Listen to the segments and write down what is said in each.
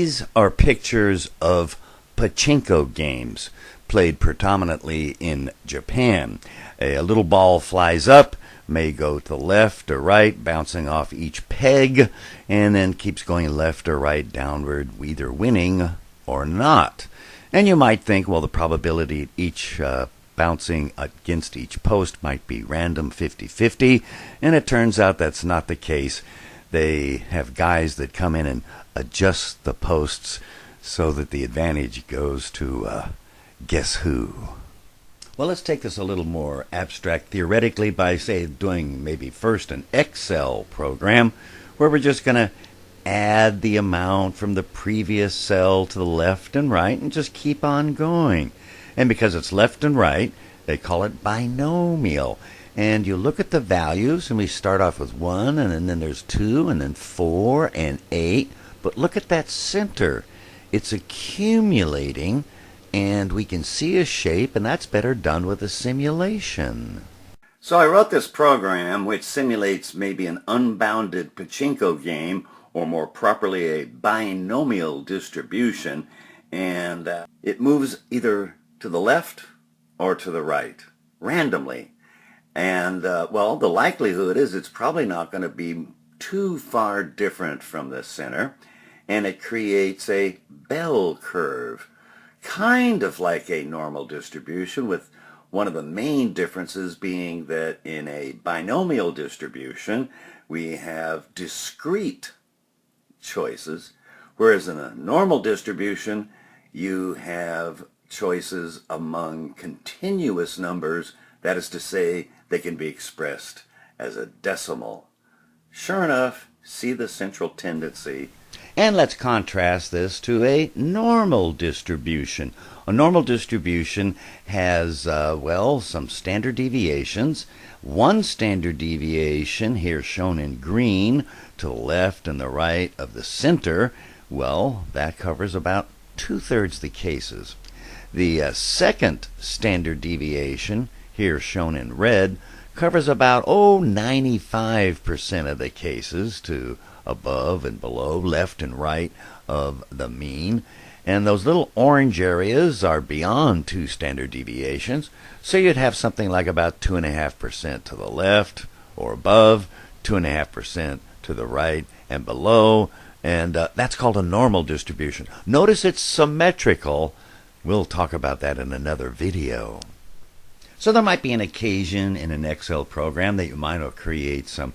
These are pictures of pachinko games played predominantly in Japan. A little ball flies up, may go to the left or right, bouncing off each peg, and then keeps going left or right, downward, either winning or not. And you might think, well, the probability each bouncing against each post might be random 50-50, and it turns out that's not the case. They have guys that come in and adjust the posts so that the advantage goes to guess who. Well, let's take this a little more abstract theoretically by, say, doing maybe first an Excel program where we're just going to add the amount from the previous cell to the left and right and just keep on going. And because it's left and right, they call it binomial. And you look at the values, and we start off with 1, and then there's 2, and then 4, and 8. But look at that center. It's accumulating, and we can see a shape, and that's better done with a simulation. So I wrote this program which simulates maybe an unbounded pachinko game, or more properly a binomial distribution, and it moves either to the left or to the right, randomly. And, well, the likelihood is it's probably not going to be too far different from the center, and it creates a bell curve, kind of like a normal distribution, with one of the main differences being that in a binomial distribution, we have discrete choices, whereas in a normal distribution, you have choices among continuous numbers. That is to say, they can be expressed as a decimal. Sure enough, see the central tendency. And let's contrast this to a normal distribution. A normal distribution has, well, some standard deviations. One standard deviation, here shown in green, to the left and the right of the center, well, that covers about 2/3 the cases. The second standard deviation, here shown in red, covers about 95% of the cases to above and below, left and right of the mean. And those little orange areas are beyond 2 standard deviations, so you'd have something like about 2.5% to the left or above, 2.5% to the right and below, and that's called a normal distribution. Notice it's symmetrical. We'll talk about that in another video. So there might be an occasion in an Excel program that you might create some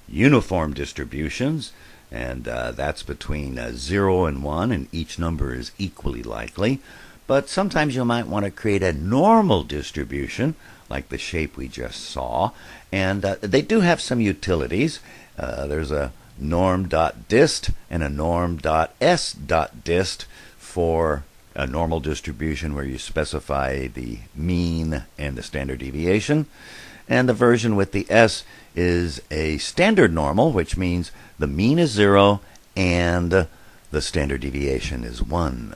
uniform distributions, and that's between 0 and 1, and each number is equally likely. But sometimes you might want to create a normal distribution, like the shape we just saw, and they do have some utilities. There's a norm.dist and a norm.s.dist for a normal distribution where you specify the mean and the standard deviation. And the version with the S is a standard normal, which means the mean is 0 and the standard deviation is 1.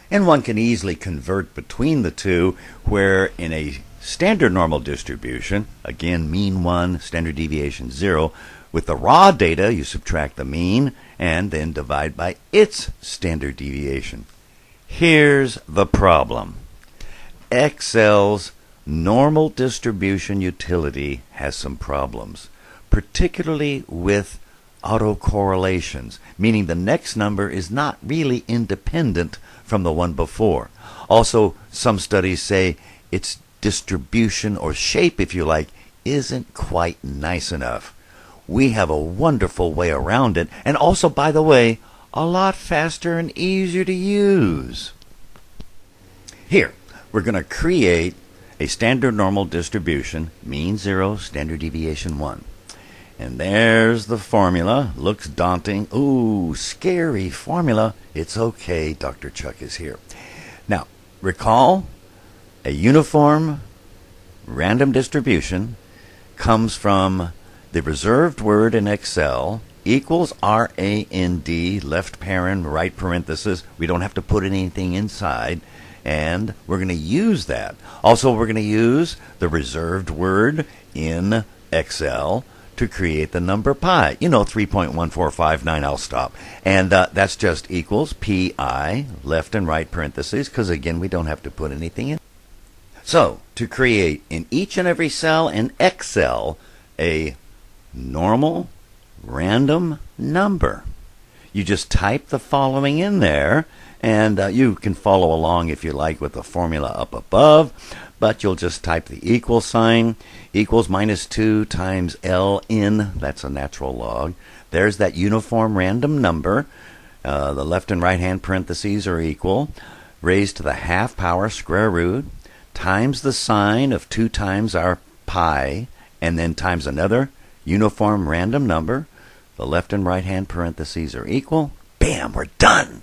And one can easily convert between the two, where in a standard normal distribution, again, mean 1, standard deviation 0, with the raw data, you subtract the mean and then divide by its standard deviation. Here's the problem. Excel's normal distribution utility has some problems, particularly with autocorrelations, meaning the next number is not really independent from the one before. Also, some studies say its distribution, or shape if you like, isn't quite nice enough. We have a wonderful way around it, and also, by the way, a lot faster and easier to use. Here, we're going to create a standard normal distribution, mean 0, standard deviation 1. And there's the formula. Looks daunting. Ooh, scary formula. It's okay, Dr. Chuck is here. Now, recall, a uniform random distribution comes from the reserved word in Excel equals RAND, left paren, right parenthesis. We don't have to put anything inside, and we're going to use that. Also, we're going to use the reserved word in Excel to create the number pi. 3.1459, I'll stop. And that's just equals pi, left and right parentheses, because again, we don't have to put anything in. So, to create in each and every cell in Excel a normal random number, you just type the following in there, and you can follow along if you like with the formula up above, but you'll just type the equal sign, equals -2 times ln, that's a natural log. There's that uniform random number. The left and right hand parentheses are equal, raised to the half power square root, times the sign of 2 times our pi, and then times another uniform random number. The left and right hand parentheses are equal. Bam, we're done.